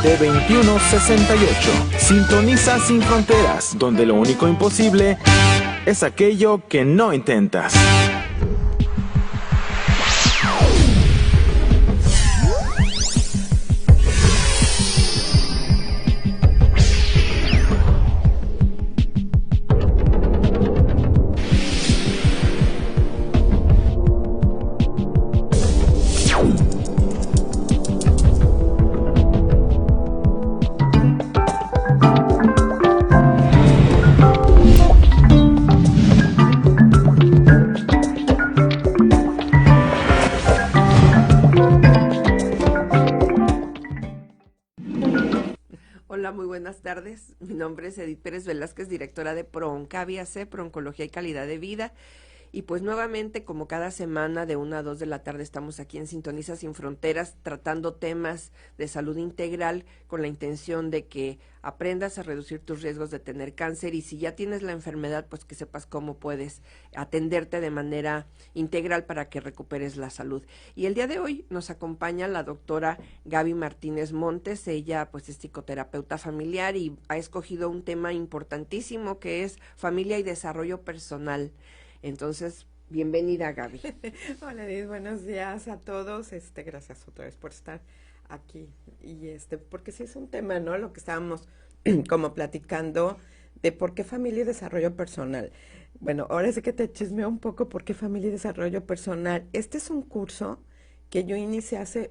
de 2168. Sintoniza Sin Fronteras, donde lo único imposible es aquello que no intentas. Hola, muy buenas tardes. Mi nombre es Edith Pérez Velázquez, directora de ProOncaviaC, Prooncología y Calidad de Vida. Y pues nuevamente, como cada semana, de 1 a 2 de la tarde, estamos aquí en Sintoniza Sin Fronteras, tratando temas de salud integral con la intención de que aprendas a reducir tus riesgos de tener cáncer y si ya tienes la enfermedad, pues que sepas cómo puedes atenderte de manera integral para que recuperes la salud. Y el día de hoy nos acompaña la doctora Gaby Martínez Montes. Ella pues es psicoterapeuta familiar y ha escogido un tema importantísimo que es familia y desarrollo personal. Entonces, bienvenida, Gaby. Hola, Edith, buenos días a todos. Gracias otra vez por estar aquí. Y porque sí es un tema, ¿no? Lo que estábamos como platicando de por qué familia y desarrollo personal. Bueno, ahora sí que te chismeo un poco por qué familia y desarrollo personal. Este es un curso que yo inicié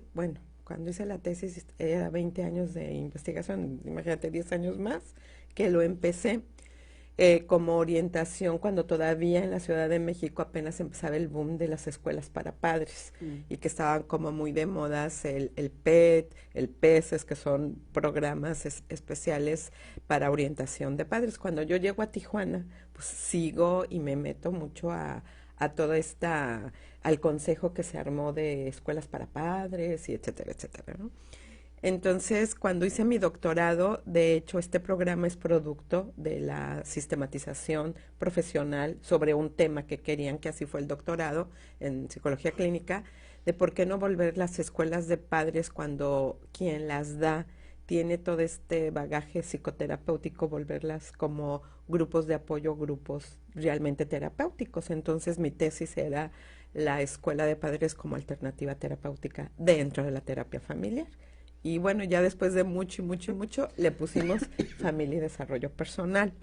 cuando hice la tesis era 20 años de investigación, imagínate 10 años más que lo empecé. Como orientación cuando todavía en la Ciudad de México apenas empezaba el boom de las escuelas para padres y que estaban como muy de modas el PET, el PESES, que son programas especiales para orientación de padres. Cuando yo llego a Tijuana, pues sigo y me meto mucho a toda al consejo que se armó de escuelas para padres y etcétera, etcétera, ¿no? Entonces, cuando hice mi doctorado, de hecho, este programa es producto de la sistematización profesional sobre un tema que querían, que así fue el doctorado en psicología clínica, de por qué no volver las escuelas de padres cuando quien las da tiene todo este bagaje psicoterapéutico, volverlas como grupos de apoyo, grupos realmente terapéuticos. Entonces, mi tesis era la escuela de padres como alternativa terapéutica dentro de la terapia familiar. Y bueno, ya después de mucho, le pusimos familia y desarrollo personal.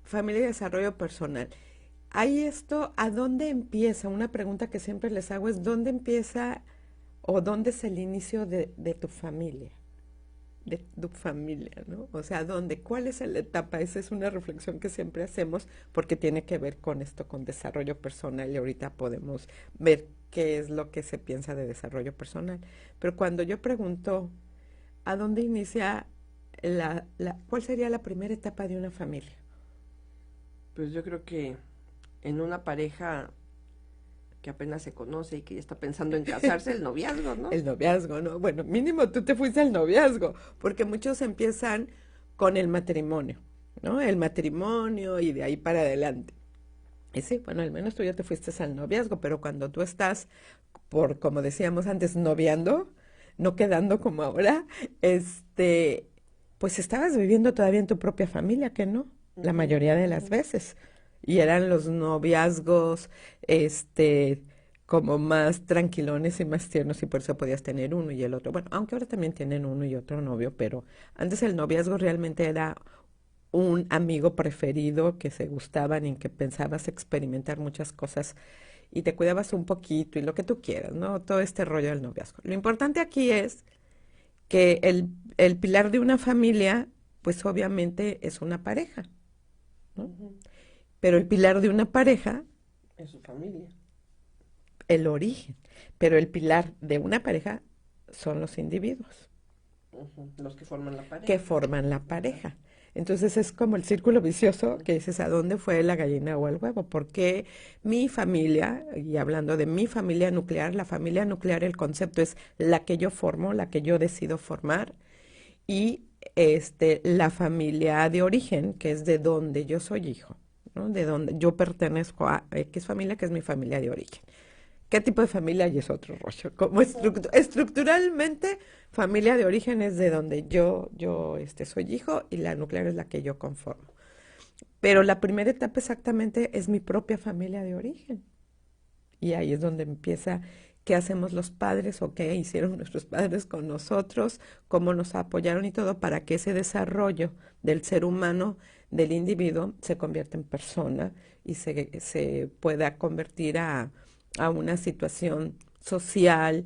Familia y desarrollo personal. Hay esto, ¿a dónde empieza? Una pregunta que siempre les hago es, ¿dónde empieza o dónde es el inicio de tu familia? De tu familia, ¿no? O sea, ¿dónde? ¿Cuál es la etapa? Esa es una reflexión que siempre hacemos porque tiene que ver con esto, con desarrollo personal, y ahorita podemos ver qué es lo que se piensa de desarrollo personal. Pero cuando yo pregunto, ¿a dónde inicia cuál sería la primera etapa de una familia? Pues yo creo que en una pareja que apenas se conoce y que ya está pensando en casarse, el noviazgo, ¿no? El noviazgo, ¿no? Bueno, mínimo tú te fuiste al noviazgo, porque muchos empiezan con el matrimonio, ¿no? El matrimonio y de ahí para adelante. Y sí, bueno, al menos tú ya te fuiste al noviazgo, pero cuando tú estás, como decíamos antes, noviando, no quedando como ahora, pues estabas viviendo todavía en tu propia familia, que no, la mayoría de las veces. Y eran los noviazgos, como más tranquilones y más tiernos, y por eso podías tener uno y el otro. Bueno, aunque ahora también tienen uno y otro novio, pero antes el noviazgo realmente era un amigo preferido que se gustaban y en que pensabas experimentar muchas cosas y te cuidabas un poquito y lo que tú quieras, ¿no? Todo este rollo del noviazgo. Lo importante aquí es que el pilar de una familia, pues obviamente es una pareja, ¿no? Pero el pilar de una pareja es su familia. El origen. Pero el pilar de una pareja son los individuos. Los que forman la pareja. Que forman la pareja. Entonces es como el círculo vicioso que dices, ¿a dónde fue la gallina o el huevo? Porque mi familia, y hablando de mi familia nuclear, la familia nuclear, el concepto es la que yo formo, la que yo decido formar, y la familia de origen, que es de donde yo soy hijo, ¿no? De donde yo pertenezco a X familia, que es mi familia de origen, ¿Qué tipo de familia? Y es otro rollo. Como estructuralmente, familia de origen es de donde yo soy hijo y la nuclear es la que yo conformo. Pero la primera etapa exactamente es mi propia familia de origen. Y ahí es donde empieza qué hacemos los padres o qué hicieron nuestros padres con nosotros, cómo nos apoyaron y todo para que ese desarrollo del ser humano, del individuo, se convierta en persona y se pueda convertir a una situación social,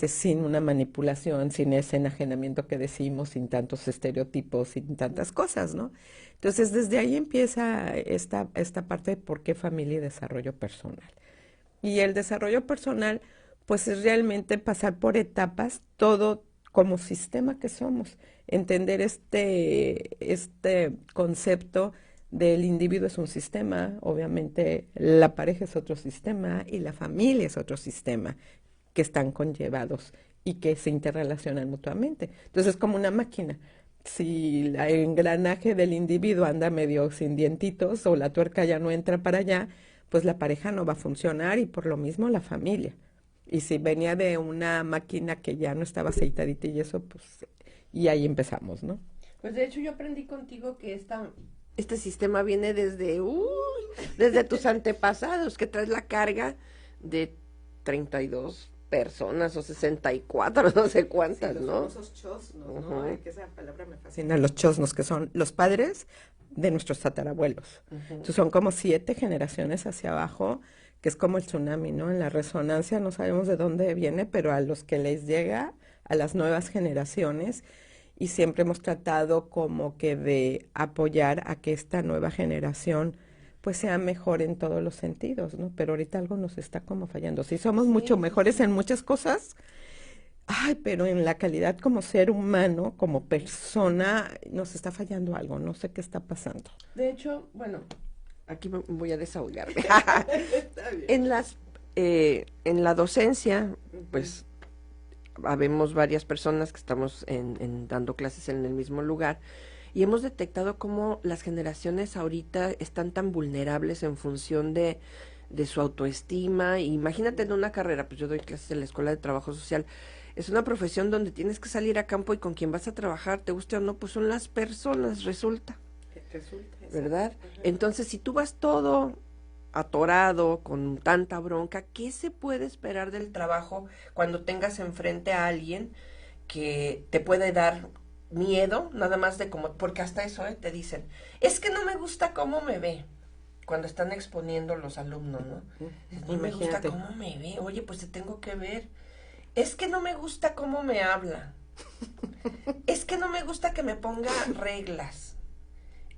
sin una manipulación, sin ese enajenamiento que decimos, sin tantos estereotipos, sin tantas cosas, ¿no? Entonces, desde ahí empieza esta parte de por qué familia y desarrollo personal. Y el desarrollo personal, pues es realmente pasar por etapas, todo como sistema que somos, entender este concepto del individuo es un sistema, obviamente la pareja es otro sistema y la familia es otro sistema que están conllevados y que se interrelacionan mutuamente. Entonces es como una máquina. Si el engranaje del individuo anda medio sin dientitos o la tuerca ya no entra para allá, pues la pareja no va a funcionar y por lo mismo la familia. Y si venía de una máquina que ya no estaba aceitadita y eso, pues, y ahí empezamos, ¿no? Pues de hecho yo aprendí contigo que este sistema viene desde tus antepasados, que traes la carga de 32 personas o 64, no sé cuántas, sí, ¿no? Los famosos chosnos, ¿no? Ay, que esa palabra me fascina. Los chosnos, que son los padres de nuestros tatarabuelos. Entonces son como 7 generaciones hacia abajo, que es como el tsunami, ¿no? En la resonancia no sabemos de dónde viene, pero a los que les llega, a las nuevas generaciones, y siempre hemos tratado como que de apoyar a que esta nueva generación pues sea mejor en todos los sentidos, ¿no? Pero ahorita algo nos está como fallando. Sí, somos mucho mejores en muchas cosas, ay, pero en la calidad como ser humano, como persona, nos está fallando algo, no sé qué está pasando. De hecho, bueno, aquí voy a desahogarme. Está bien. En la docencia, pues habemos varias personas que estamos dando clases en el mismo lugar y hemos detectado cómo las generaciones ahorita están tan vulnerables en función de su autoestima. Y imagínate en una carrera, pues yo doy clases en la Escuela de Trabajo Social. Es una profesión donde tienes que salir a campo y con quien vas a trabajar, te guste o no, pues son las personas, resulta, ¿verdad? Entonces, si tú vas todo atorado, con tanta bronca, ¿qué se puede esperar del trabajo cuando tengas enfrente a alguien que te puede dar miedo, nada más de como, porque hasta eso, te dicen, es que no me gusta cómo me ve, cuando están exponiendo los alumnos, ¿no? No me gusta cómo me ve, oye, pues te tengo que ver. Es que no me gusta cómo me habla. Es que no me gusta que me ponga reglas.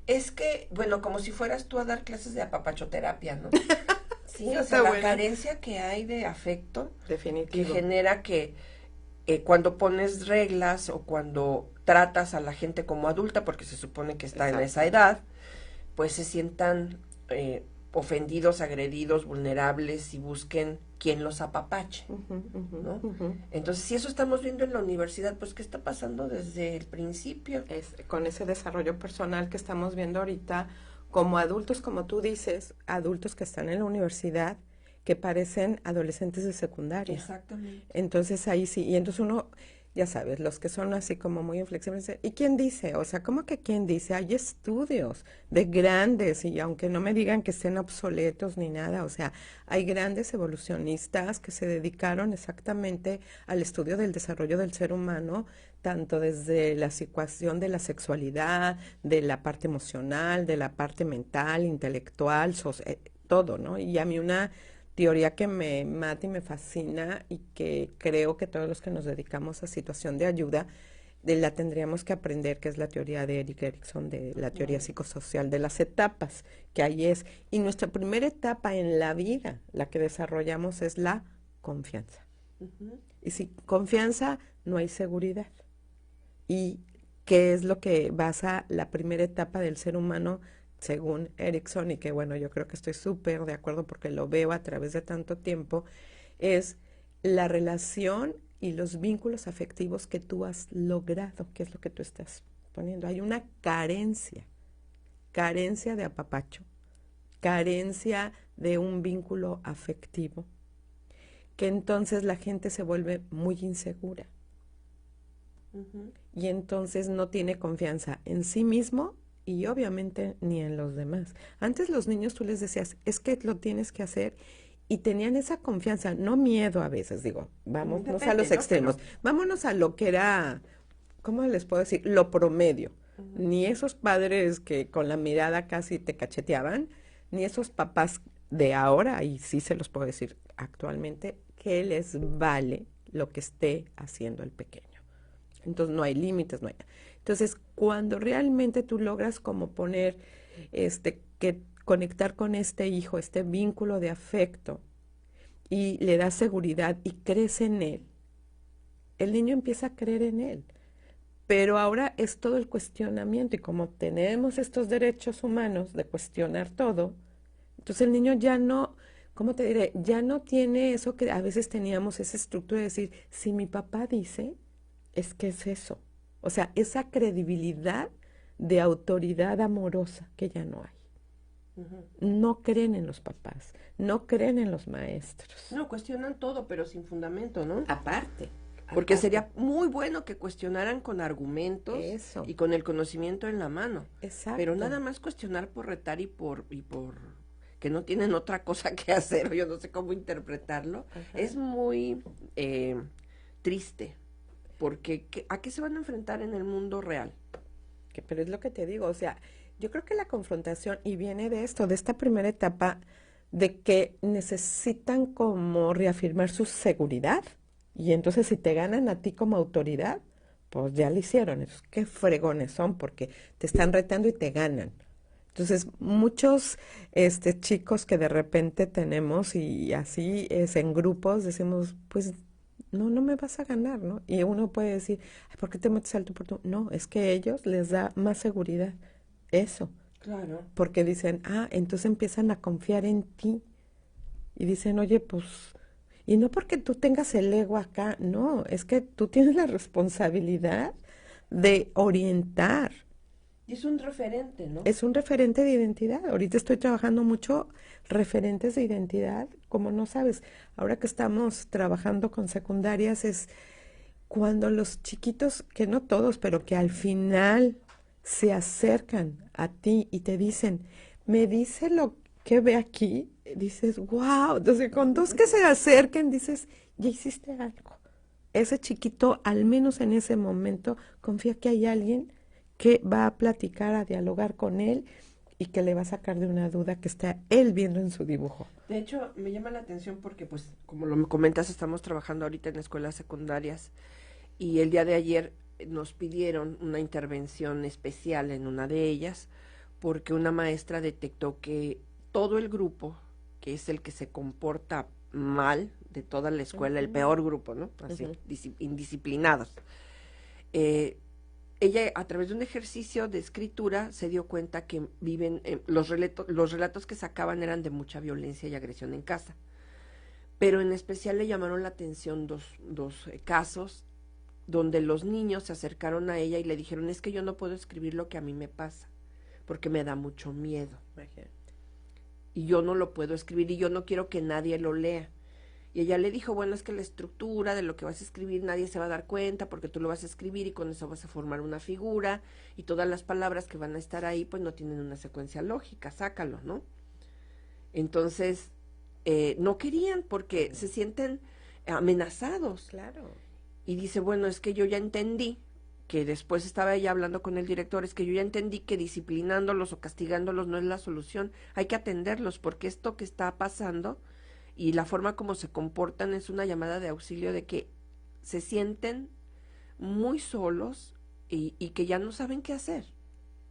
Es que, bueno, como si fueras tú a dar clases de apapachoterapia, ¿no? Sí, o sea, la carencia que hay de afecto, definitivo, que genera que cuando pones reglas o cuando tratas a la gente como adulta, porque se supone que está en esa edad, pues se sientan ofendidos, agredidos, vulnerables y busquen quien los apapache, ¿no? Entonces, si eso estamos viendo en la universidad, pues, ¿qué está pasando desde el principio? Con ese desarrollo personal que estamos viendo ahorita, como adultos, como tú dices, adultos que están en la universidad, que parecen adolescentes de secundaria. Exactamente. Entonces, ahí sí, y entonces uno, ya sabes, los que son así como muy inflexibles, ¿y quién dice? O sea, ¿cómo que quién dice? Hay estudios de grandes, y aunque no me digan que estén obsoletos ni nada, o sea, hay grandes evolucionistas que se dedicaron exactamente al estudio del desarrollo del ser humano, tanto desde la situación de la sexualidad, de la parte emocional, de la parte mental, intelectual, todo, ¿no? Y a mí una teoría que me mata y me fascina y que creo que todos los que nos dedicamos a situación de ayuda la tendríamos que aprender, que es la teoría de Erik Erikson, de la teoría psicosocial de las etapas, que ahí es. Y nuestra primera etapa en la vida, la que desarrollamos, es la confianza. Y sin confianza no hay seguridad. ¿Y qué es lo que basa la primera etapa del ser humano según Erikson, y que bueno, yo creo que estoy súper de acuerdo porque lo veo a través de tanto tiempo, es la relación y los vínculos afectivos que tú has logrado, que es lo que tú estás poniendo. Hay una carencia de apapacho, carencia de un vínculo afectivo que entonces la gente se vuelve muy insegura y entonces no tiene confianza en sí mismo y obviamente ni en los demás. Antes los niños tú les decías, es que lo tienes que hacer y tenían esa confianza, no miedo a veces, digo, vámonos a Depende, los ¿no? extremos, vámonos a lo que era, ¿cómo les puedo decir? Lo promedio. Ni esos padres que con la mirada casi te cacheteaban, ni esos papás de ahora, y sí se los puedo decir actualmente, que les vale lo que esté haciendo el pequeño. Entonces no hay límites, no hay. Entonces, cuando realmente tú logras como poner, que conectar con este hijo, este vínculo de afecto, y le das seguridad y crees en él, el niño empieza a creer en él. Pero ahora es todo el cuestionamiento y como tenemos estos derechos humanos de cuestionar todo, entonces el niño ya no, ¿cómo te diré? Ya no tiene eso que a veces teníamos, esa estructura de decir, si mi papá dice, es que es eso. O sea, esa credibilidad de autoridad amorosa que ya no hay. No creen en los papás, no creen en los maestros. No, cuestionan todo, pero sin fundamento, ¿no? Aparte. Porque sería muy bueno que cuestionaran con argumentos Eso. y con el conocimiento en la mano. Exacto. Pero nada más cuestionar por retar y por que no tienen otra cosa que hacer, o yo no sé cómo interpretarlo, es muy triste. Porque ¿a qué se van a enfrentar en el mundo real? Pero es lo que te digo, o sea, yo creo que la confrontación, y viene de esto, de esta primera etapa, de que necesitan como reafirmar su seguridad. Y entonces si te ganan a ti como autoridad, pues ya lo hicieron. Qué fregones son porque te están retando y te ganan. Entonces muchos chicos que de repente tenemos y así es en grupos, decimos, pues no me vas a ganar, ¿no? Y uno puede decir, ay, ¿por qué te metes al tú por tú? No, es que a ellos les da más seguridad eso. Claro. Porque dicen, entonces empiezan a confiar en ti. Y dicen, oye, pues... Y no porque tú tengas el ego acá, no, es que tú tienes la responsabilidad de orientar. Y es un referente, ¿no? Es un referente de identidad. Ahorita estoy trabajando mucho referentes de identidad, como no sabes. Ahora que estamos trabajando con secundarias es cuando los chiquitos, que no todos, pero que al final se acercan a ti y te dicen, me dice lo que ve aquí, dices, wow, entonces con dos que se acerquen, dices, ya hiciste algo. Ese chiquito, al menos en ese momento, confía que hay alguien que va a platicar, a dialogar con él y que le va a sacar de una duda que está él viendo en su dibujo. De hecho, me llama la atención porque, pues, como lo comentas, estamos trabajando ahorita en escuelas secundarias y el día de ayer nos pidieron una intervención especial en una de ellas porque una maestra detectó que todo el grupo, que es el que se comporta mal de toda la escuela, el peor grupo, ¿no? Así, indisciplinados. Ella, a través de un ejercicio de escritura, se dio cuenta que viven, los relatos que sacaban eran de mucha violencia y agresión en casa. Pero en especial le llamaron la atención dos casos donde los niños se acercaron a ella y le dijeron, es que yo no puedo escribir lo que a mí me pasa, porque me da mucho miedo. Y yo no lo puedo escribir y yo no quiero que nadie lo lea. Y ella le dijo, bueno, es que la estructura de lo que vas a escribir nadie se va a dar cuenta porque tú lo vas a escribir y con eso vas a formar una figura y todas las palabras que van a estar ahí pues no tienen una secuencia lógica, sácalo, ¿no? Entonces, no querían porque se sienten amenazados. Claro. Y dice, bueno, es que yo ya entendí, que después estaba ella hablando con el director, es que yo ya entendí que disciplinándolos o castigándolos no es la solución, hay que atenderlos porque esto que está pasando y la forma como se comportan es una llamada de auxilio de que se sienten muy solos y que ya no saben qué hacer,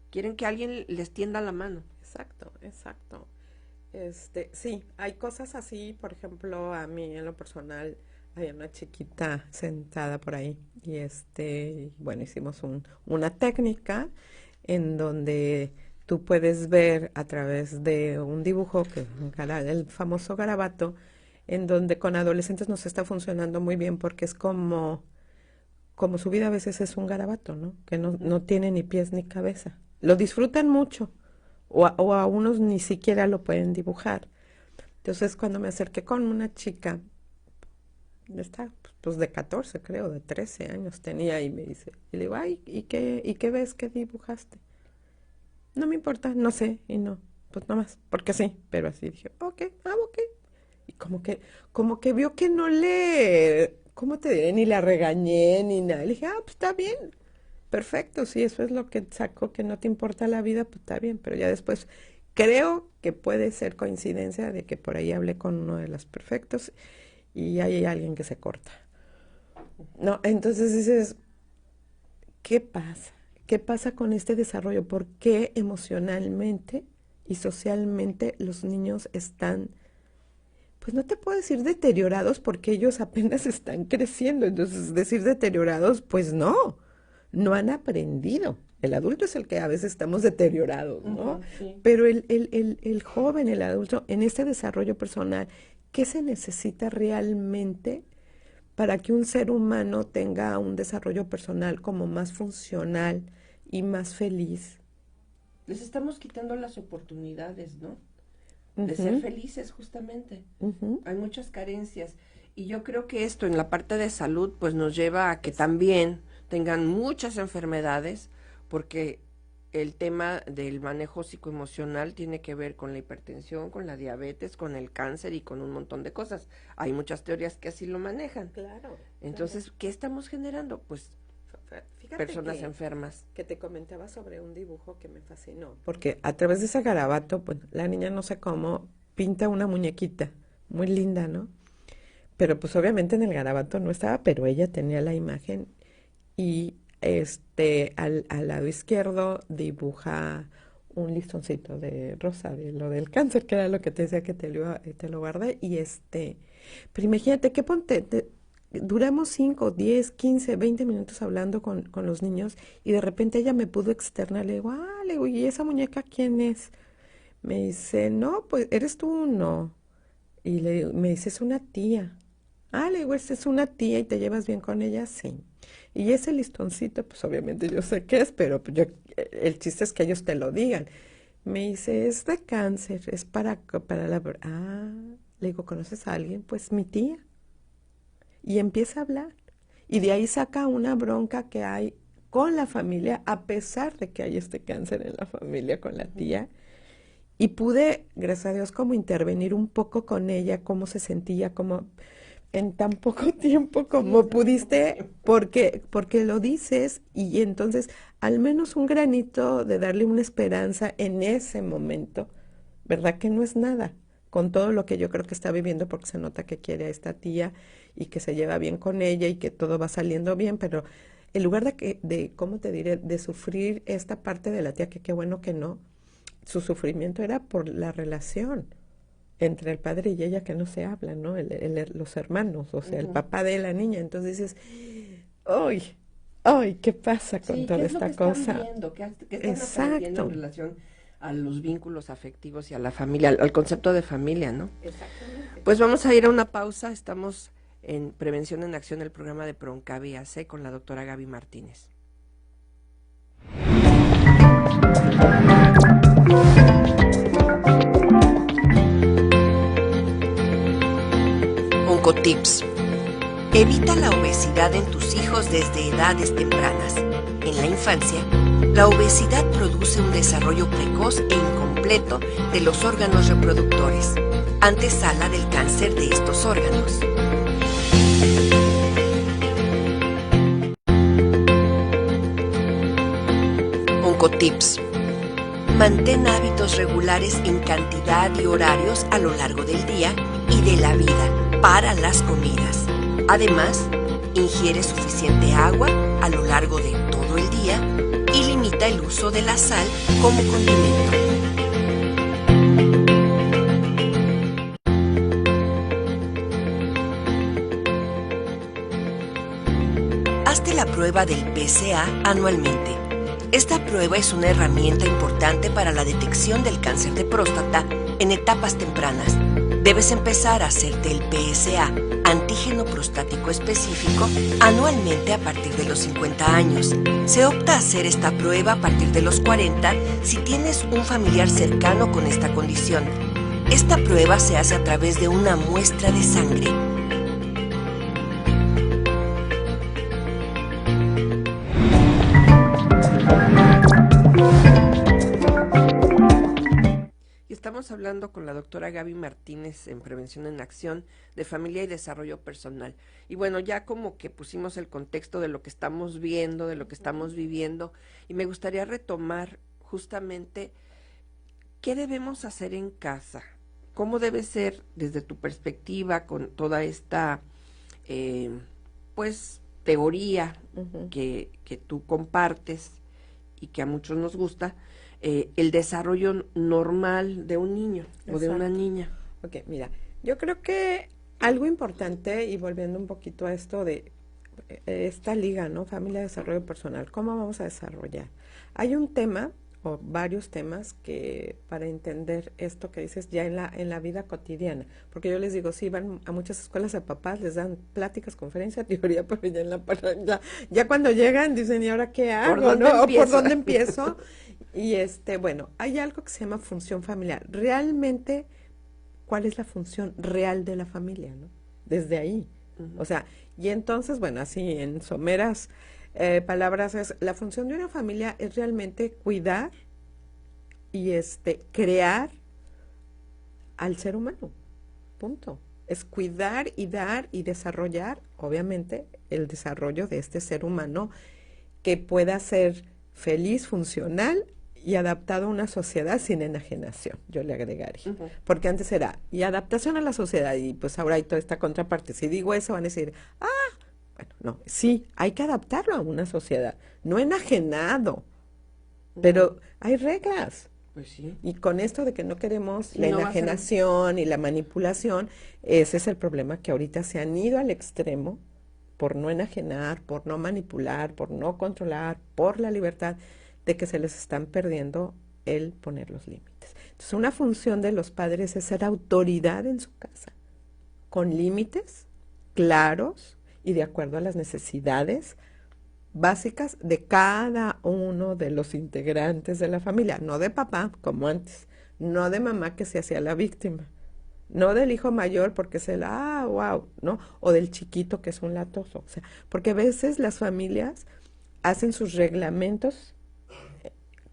quieren que alguien les tienda la mano. Exacto. Sí, hay cosas así, por ejemplo, a mí en lo personal, había una chiquita sentada por ahí y bueno, hicimos una técnica en donde tú puedes ver a través de un dibujo, el famoso garabato, en donde con adolescentes nos está funcionando muy bien porque es como su vida a veces es un garabato, ¿no? Que no tiene ni pies ni cabeza. Lo disfrutan mucho o a unos ni siquiera lo pueden dibujar. Entonces, cuando me acerqué con una chica, Está pues de 14 creo, de 13 años tenía y me dice, y le digo, ay, ¿y qué ves? ¿Qué dibujaste? No me importa, no sé, y no, pues nomás, porque sí, pero así dije, ok, ok. Y como que vio que no ¿cómo te diré? Ni la regañé, ni nada. Le dije, pues está bien, perfecto, si eso es lo que sacó, que no te importa la vida, pues está bien, pero ya después creo que puede ser coincidencia de que por ahí hablé con uno de los perfectos y hay alguien que se corta. No, entonces dices, ¿qué pasa? ¿Qué pasa con este desarrollo? ¿Por qué emocionalmente y socialmente los niños están, pues no te puedo decir deteriorados porque ellos apenas están creciendo? Entonces, decir deteriorados, pues no han aprendido. El adulto es el que a veces estamos deteriorados, ¿no? Sí. Pero el joven, el adulto, en este desarrollo personal, ¿qué se necesita realmente para que un ser humano tenga un desarrollo personal como más funcional y más feliz? Les estamos quitando las oportunidades, ¿no? De ser felices, justamente. Hay muchas carencias. Y yo creo que esto en la parte de salud, pues nos lleva a que también tengan muchas enfermedades, porque el tema del manejo psicoemocional tiene que ver con la hipertensión, con la diabetes, con el cáncer y con un montón de cosas. Hay muchas teorías que así lo manejan. Claro. Entonces, ¿qué estamos generando? Pues Fíjate personas enfermas. que te comentaba sobre un dibujo que me fascinó. Porque a través de ese garabato, pues la niña no sé cómo pinta una muñequita muy linda, ¿no? Pero pues obviamente en el garabato no estaba, pero ella tenía la imagen y al lado izquierdo dibuja un listoncito de rosa, de lo del cáncer, que era lo que te decía que te lo guardé, y pero imagínate que duramos 5, 10, 15, 20 minutos hablando con los niños, y de repente ella me pudo externar, le digo, ¿y esa muñeca quién es? Me dice, no, pues, ¿eres tú? No. Y me dice, es una tía. Le digo, esta es una tía y te llevas bien con ella, sí. Y ese listoncito, pues obviamente yo sé qué es, pero pues, el chiste es que ellos te lo digan. Me dice, es de cáncer, es para le digo, ¿conoces a alguien? Pues mi tía. Y empieza a hablar. Y de ahí saca una bronca que hay con la familia, a pesar de que hay este cáncer en la familia con la tía. Y pude, gracias a Dios, como intervenir un poco con ella, cómo se sentía, como en tan poco tiempo como pudiste, porque lo dices, y entonces al menos un granito de darle una esperanza en ese momento, ¿verdad? Que no es nada, con todo lo que yo creo que está viviendo, porque se nota que quiere a esta tía y que se lleva bien con ella y que todo va saliendo bien, pero en lugar de ¿cómo te diré?, de sufrir esta parte de la tía, que qué bueno que no, su sufrimiento era por la relación entre el padre y ella, que no se hablan, ¿no? Los hermanos, o sea, el papá de la niña. Entonces dices, ¡ay! ¿Qué pasa con toda esta cosa? ¿Qué están aprendiendo en relación a los vínculos afectivos y a la familia, al concepto de familia, ¿no? Exactamente. Pues vamos a ir a una pausa. Estamos en Prevención en Acción, el programa de PRONCAVI AC con la doctora Gaby Martínez. Oncotips. Evita la obesidad en tus hijos desde edades tempranas. En la infancia, la obesidad produce un desarrollo precoz e incompleto de los órganos reproductores, antesala del cáncer de estos órganos. Oncotips. Mantén hábitos regulares en cantidad y horarios a lo largo del día y de la vida para las comidas. Además, ingiere suficiente agua a lo largo de todo el día y limita el uso de la sal como condimento. Hazte la prueba del PSA anualmente. Esta prueba es una herramienta importante para la detección del cáncer de próstata en etapas tempranas. Debes empezar a hacerte el PSA, antígeno prostático específico, anualmente a partir de los 50 años. Se opta a hacer esta prueba a partir de los 40 si tienes un familiar cercano con esta condición. Esta prueba se hace a través de una muestra de sangre. Estamos hablando con la doctora Gaby Martínez en Prevención en Acción de Familia y Desarrollo Personal. Y bueno, ya como que pusimos el contexto de lo que estamos viendo, de lo que estamos viviendo, y me gustaría retomar justamente qué debemos hacer en casa, cómo debe ser desde tu perspectiva con toda esta, pues, teoría que tú compartes y que a muchos nos gusta, el desarrollo normal de un niño o de una niña. Ok, mira, yo creo que algo importante, y volviendo un poquito a esto de esta liga, ¿no? Familia, desarrollo personal, ¿cómo vamos a desarrollar? Hay un tema o varios temas que para entender esto que dices ya en la vida cotidiana, porque yo les digo, sí, van a muchas escuelas de papás, les dan pláticas, conferencias, teoría, pero ya en ya cuando llegan dicen, ¿y ahora qué hago? ¿Por dónde ¿no? empiezo? ¿Por dónde empiezo? Y bueno, hay algo que se llama función familiar. Realmente, ¿cuál es la función real de la familia, no? Desde ahí. O sea, y entonces, bueno, así en someras palabras, es la función de una familia es realmente cuidar y crear al ser humano. Punto. Es cuidar y dar y desarrollar, obviamente, el desarrollo de este ser humano que pueda ser feliz, funcional y adaptado a una sociedad sin enajenación, yo le agregaría. Porque antes era, y adaptación a la sociedad, y pues ahora hay toda esta contraparte. Si digo eso, van a decir, bueno, no, sí, hay que adaptarlo a una sociedad, no enajenado, pero hay reglas. Pues sí. Y con esto de que no queremos Sí, la no va a ser- enajenación y la manipulación, ese es el problema, que ahorita se han ido al extremo por no enajenar, por no manipular, por no controlar, por la libertad, de que se les están perdiendo el poner los límites. Entonces, una función de los padres es ser autoridad en su casa, con límites claros y de acuerdo a las necesidades básicas de cada uno de los integrantes de la familia, no de papá, como antes, no de mamá que se hacía la víctima, no del hijo mayor porque es el, wow, ¿no? O del chiquito que es un latoso, o sea, porque a veces las familias hacen sus reglamentos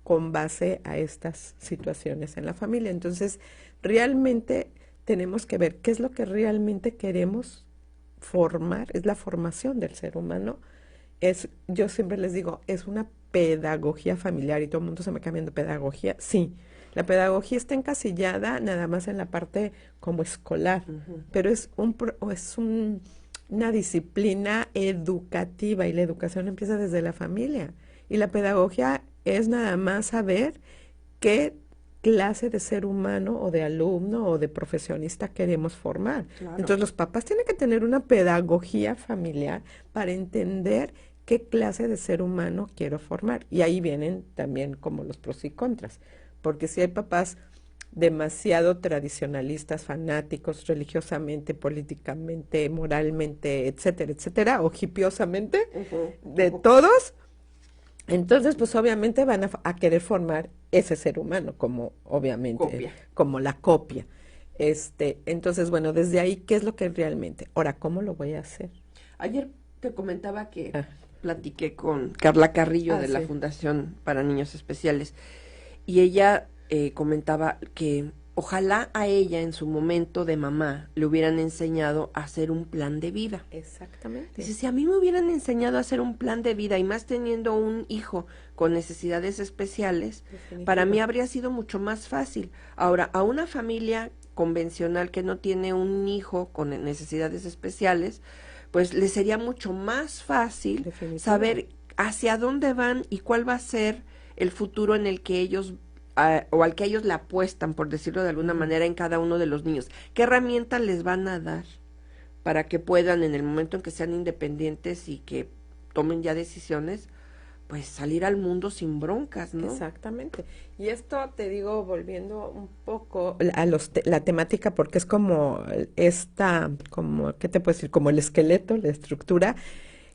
con base a estas situaciones en la familia. Entonces, realmente tenemos que ver qué es lo que realmente queremos formar, es la formación del ser humano. Yo siempre les digo, es una pedagogía familiar y todo el mundo se me cambia de pedagogía. Sí, la pedagogía está encasillada nada más en la parte como escolar, pero es una disciplina educativa y la educación empieza desde la familia. Y la pedagogía es nada más saber qué clase de ser humano o de alumno o de profesionista queremos formar. Claro. Entonces los papás tienen que tener una pedagogía familiar para entender qué clase de ser humano quiero formar. Y ahí vienen también como los pros y contras, porque si hay papás demasiado tradicionalistas, fanáticos, religiosamente, políticamente, moralmente, etcétera, etcétera, o hipiosamente, de todos, entonces pues obviamente van a querer formar ese ser humano como obviamente, Copia. como la copia. Entonces, bueno, desde ahí, ¿qué es lo que realmente? Ahora, ¿cómo lo voy a hacer? Ayer te comentaba que platiqué con Carla Carrillo de la sí. Fundación para Niños Especiales y ella comentaba que ojalá a ella en su momento de mamá le hubieran enseñado a hacer un plan de vida. Exactamente. Dice, si a mí me hubieran enseñado a hacer un plan de vida y más teniendo un hijo con necesidades especiales, Definitivo. para mí habría sido mucho más fácil. Ahora, a una familia convencional que no tiene un hijo con necesidades especiales, pues le sería mucho más fácil Definitivo. saber hacia dónde van y cuál va a ser el futuro en el que ellos o al que ellos le apuestan, por decirlo de alguna manera, en cada uno de los niños. ¿Qué herramientas les van a dar para que puedan, en el momento en que sean independientes y que tomen ya decisiones, pues salir al mundo sin broncas, ¿no? Exactamente. Y esto te digo, volviendo un poco a la temática, porque es como ¿qué te puedo decir? Como el esqueleto, la estructura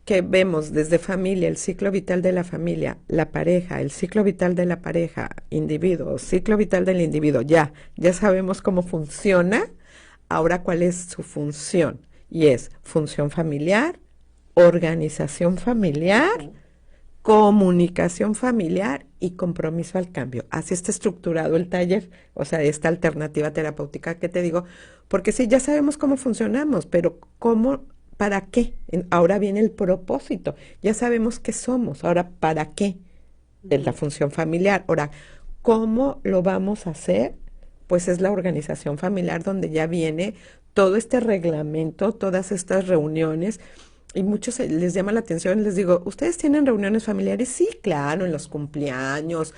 que vemos desde familia, el ciclo vital de la familia, la pareja, el ciclo vital de la pareja, individuo, ciclo vital del individuo, ya sabemos cómo funciona. Ahora, ¿cuál es su función? Y es función familiar, organización familiar, comunicación familiar y compromiso al cambio. Así está estructurado el taller, o sea, esta alternativa terapéutica que te digo, porque sí, ya sabemos cómo funcionamos, pero ¿cómo, para qué? Ahora viene el propósito, ya sabemos qué somos, ahora ¿para qué? Es la función familiar. Ahora, ¿cómo lo vamos a hacer? Pues es la organización familiar donde ya viene todo este reglamento, todas estas reuniones. Y muchos les llama la atención, les digo, ¿ustedes tienen reuniones familiares? Sí, claro, en los cumpleaños,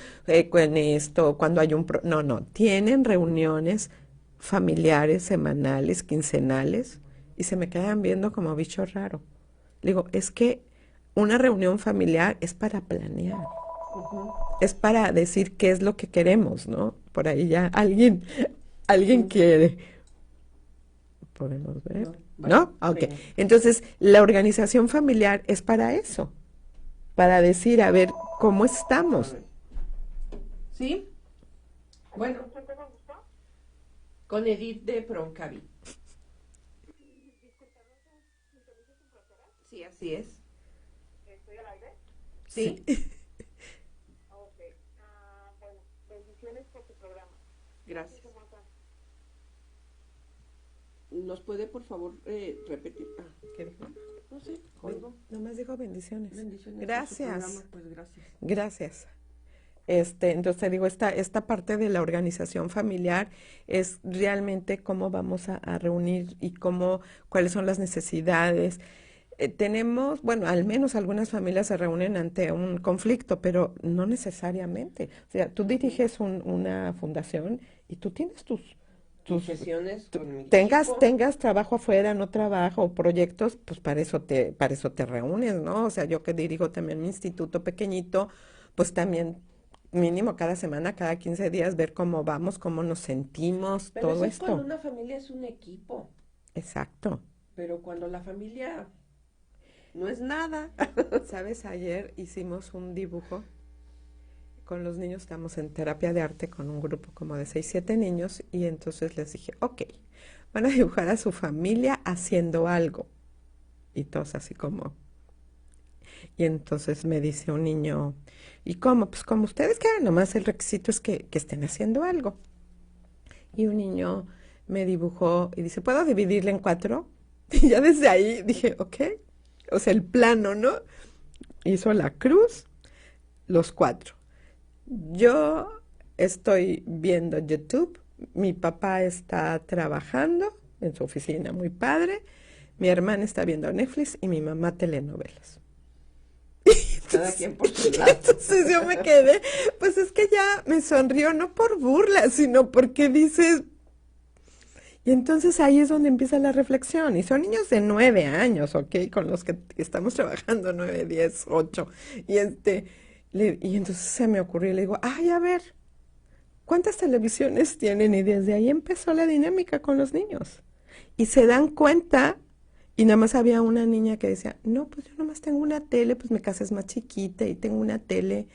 con esto, cuando hay un... No, tienen reuniones familiares, semanales, quincenales, y se me quedan viendo como bicho raro. Digo, es que una reunión familiar es para planear, es para decir qué es lo que queremos, ¿no? Por ahí ya alguien quiere. ¿Podemos ver? ¿No? Ok. Entonces, la organización familiar es para eso, para decir, a ver, ¿cómo estamos? ¿Sí? Bueno, con Edith de Proncavi. Sí, así es. ¿Estoy al aire? Sí. Ok. Bueno, bendiciones por tu programa. Gracias. ¿Nos puede, por favor, repetir? ¿Qué dijo? No sé, oigo. Nomás dijo bendiciones. Bendiciones. Gracias. Por su programa, pues gracias. Gracias. Entonces te digo, esta parte de la organización familiar es realmente cómo vamos a reunir y cuáles son las necesidades. Tenemos, bueno, al menos algunas familias se reúnen ante un conflicto, pero no necesariamente. O sea, tú diriges una fundación y tú tienes tus sesiones con mi tengas equipo. trabajo afuera, no trabajo, proyectos, pues para eso te reúnes, ¿no? O sea, yo que dirijo también mi instituto pequeñito, pues también mínimo cada semana, cada 15 días, ver cómo vamos, cómo nos sentimos, Pero todo eso es esto. cuando una familia es un equipo. Exacto. Pero cuando la familia no es nada. ¿Sabes? Ayer hicimos un dibujo con los niños, estamos en terapia de arte con un grupo como de 6, 7 niños y entonces les dije, ok, van a dibujar a su familia haciendo algo. Y todos así como... Y entonces me dice un niño, ¿y cómo? Pues como ustedes quieran, nomás el requisito es que estén haciendo algo. Y un niño me dibujó y dice, ¿puedo dividirle en 4? Y ya desde ahí dije, ok, o sea, el plano, ¿no? Hizo la cruz, los 4. Yo estoy viendo YouTube, mi papá está trabajando en su oficina, muy padre, mi hermana está viendo Netflix y mi mamá telenovelas. Cada quien por su lado. Entonces yo me quedé, pues es que ya me sonrió, no por burla, sino porque dices... Y entonces ahí es donde empieza la reflexión. Y son niños de 9 años, ¿ok? Con los que estamos trabajando 9, 10, 8. Y y entonces se me ocurrió y le digo, ay, a ver, ¿cuántas televisiones tienen? Y desde ahí empezó la dinámica con los niños. Y se dan cuenta, y nada más había una niña que decía, no, pues yo nomás tengo una tele, pues mi casa es más chiquita y tengo una tele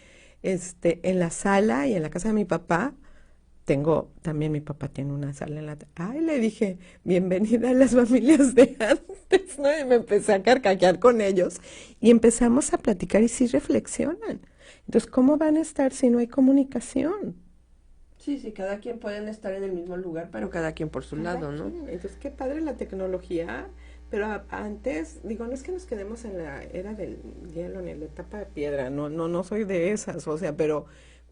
en la sala y en la casa de mi papá. También mi papá tiene una sala en la... Ay, le dije, bienvenida a las familias de antes, ¿no? Y me empecé a carcajear con ellos y empezamos a platicar y sí reflexionan. Entonces, ¿cómo van a estar si no hay comunicación? Sí, cada quien pueden estar en el mismo lugar, pero cada quien por su lado, ¿no? Entonces, qué padre la tecnología, pero antes, digo, no es que nos quedemos en la era del hielo ni en la etapa de piedra, no soy de esas, o sea, pero...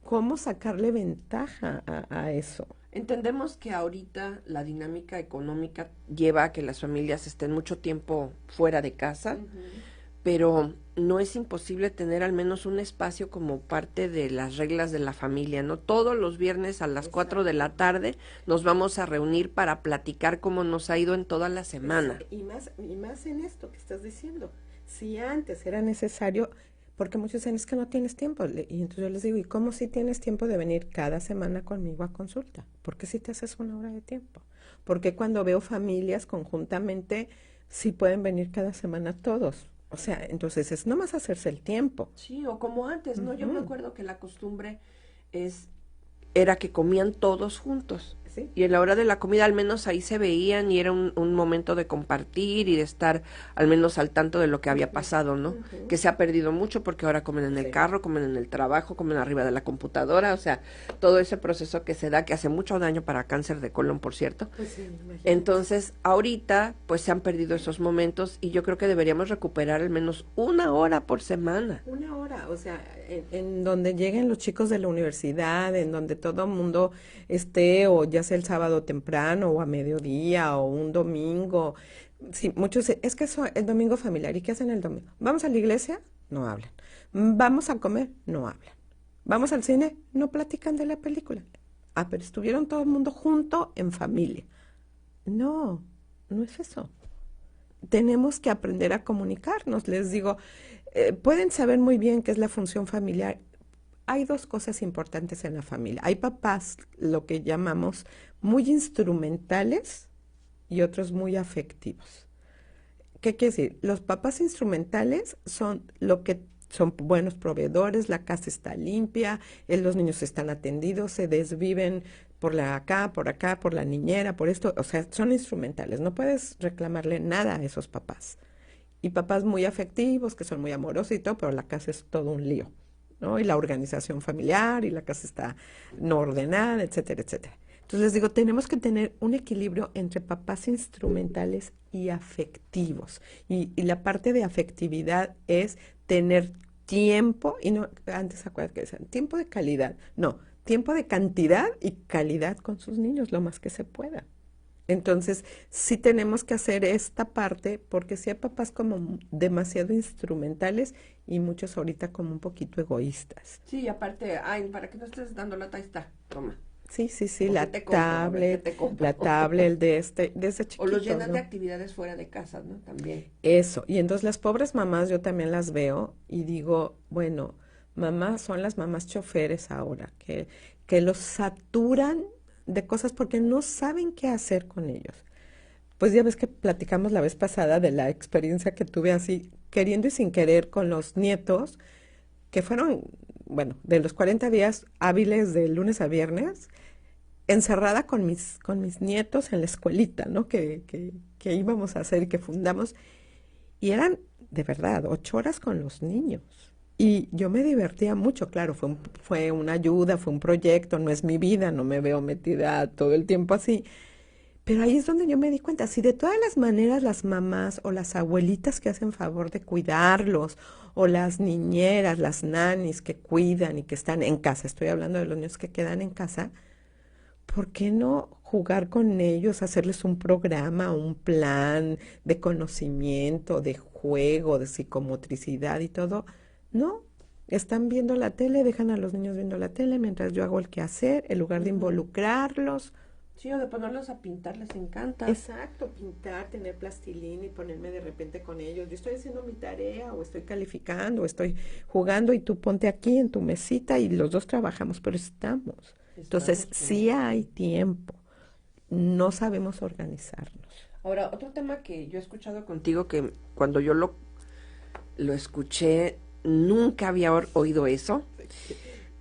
¿Cómo sacarle ventaja a eso? Entendemos que ahorita la dinámica económica lleva a que las familias estén mucho tiempo fuera de casa, pero no es imposible tener al menos un espacio como parte de las reglas de la familia, ¿no? Todos los viernes a las 4 de la tarde nos vamos a reunir para platicar cómo nos ha ido en toda la semana. Y más en esto que estás diciendo. Si antes era necesario... Porque muchos dicen, es que no tienes tiempo. Y entonces yo les digo, ¿y cómo si tienes tiempo de venir cada semana conmigo a consulta? ¿Por qué si te haces una hora de tiempo? Porque cuando veo familias conjuntamente, sí pueden venir cada semana todos. O sea, entonces es nomás hacerse el tiempo. Sí, o como antes, ¿no? Yo me acuerdo que la costumbre era que comían todos juntos. sí. Y en la hora de la comida al menos ahí se veían y era un momento de compartir y de estar al menos al tanto de lo que había pasado, ¿no? Que se ha perdido mucho porque ahora comen en el Sí. carro, comen en el trabajo, comen arriba de la computadora, o sea, todo ese proceso que se da, que hace mucho daño para cáncer de colon, por cierto. Pues sí, imagínate. Entonces, ahorita, pues se han perdido esos momentos y yo creo que deberíamos recuperar al menos 1 hora por semana. 1 hora, o sea, en donde lleguen los chicos de la universidad, en donde todo el mundo esté, o ya sea el sábado temprano, o a mediodía, o un domingo. Sí, muchos, es que eso, el domingo familiar, ¿y qué hacen el domingo? ¿Vamos a la iglesia? No hablan. ¿Vamos a comer? No hablan. ¿Vamos al cine? No platican de la película. Ah, pero estuvieron todo el mundo junto en familia. No, no es eso. Tenemos que aprender a comunicarnos. Les digo, pueden saber muy bien qué es la función familiar. Hay dos cosas importantes en la familia. Hay papás, lo que llamamos muy instrumentales y otros muy afectivos. ¿Qué quiere decir? Los papás instrumentales son lo que son buenos proveedores, la casa está limpia, los niños están atendidos, se desviven por acá, por la niñera, por esto, o sea, son instrumentales, no puedes reclamarle nada a esos papás. Y papás muy afectivos, que son muy amorosos y todo, pero la casa es todo un lío, ¿no? Y la organización familiar, y la casa está no ordenada, etcétera, etcétera. Entonces les digo, tenemos que tener un equilibrio entre papás instrumentales y afectivos. Y la parte de afectividad es tener tiempo, y no, antes acuérdate que decían, tiempo de calidad. No, tiempo de cantidad y calidad con sus niños, lo más que se pueda. Entonces, sí tenemos que hacer esta parte, porque sí hay papás como demasiado instrumentales y muchos ahorita como un poquito egoístas. Sí, aparte, ay, para que no estés dando lata, ahí está, toma. Sí, sí, sí, ¿O la qué te compro? A ver, ¿qué te compro? la tablet, el de ese chiquito, O los llenas ¿no? de actividades fuera de casa, ¿no? También. Eso, y entonces las pobres mamás yo también las veo y digo, bueno, mamás son las mamás choferes ahora, que los saturan de cosas porque no saben qué hacer con ellos. Pues ya ves que platicamos la vez pasada de la experiencia que tuve así, queriendo y sin querer con los nietos, que fueron, bueno, de los 40 días hábiles de lunes a viernes, encerrada con mis nietos en la escuelita, ¿no? Que íbamos a hacer y que fundamos. Y eran, de verdad, 8 horas con los niños. Y yo me divertía mucho, claro, fue una ayuda, fue un proyecto, no es mi vida, no me veo metida todo el tiempo así. Pero ahí es donde yo me di cuenta, si de todas las maneras las mamás o las abuelitas que hacen favor de cuidarlos, o las niñeras, las nanis que cuidan y que están en casa, estoy hablando de los niños que quedan en casa, ¿por qué no jugar con ellos, hacerles un programa, un plan de conocimiento, de juego, de psicomotricidad y todo? No, están viendo la tele, dejan a los niños viendo la tele mientras yo hago el quehacer, en lugar de involucrarlos. Sí, o de ponerlos a pintar, les encanta. Exacto, pintar, tener plastilina y ponerme de repente con ellos. Yo estoy haciendo mi tarea, o estoy calificando, o estoy jugando, y tú ponte aquí en tu mesita y los dos trabajamos, pero estamos. Entonces, sí hay tiempo. No sabemos organizarnos. Ahora, otro tema que yo he escuchado contigo, que cuando yo lo escuché, nunca había oído eso,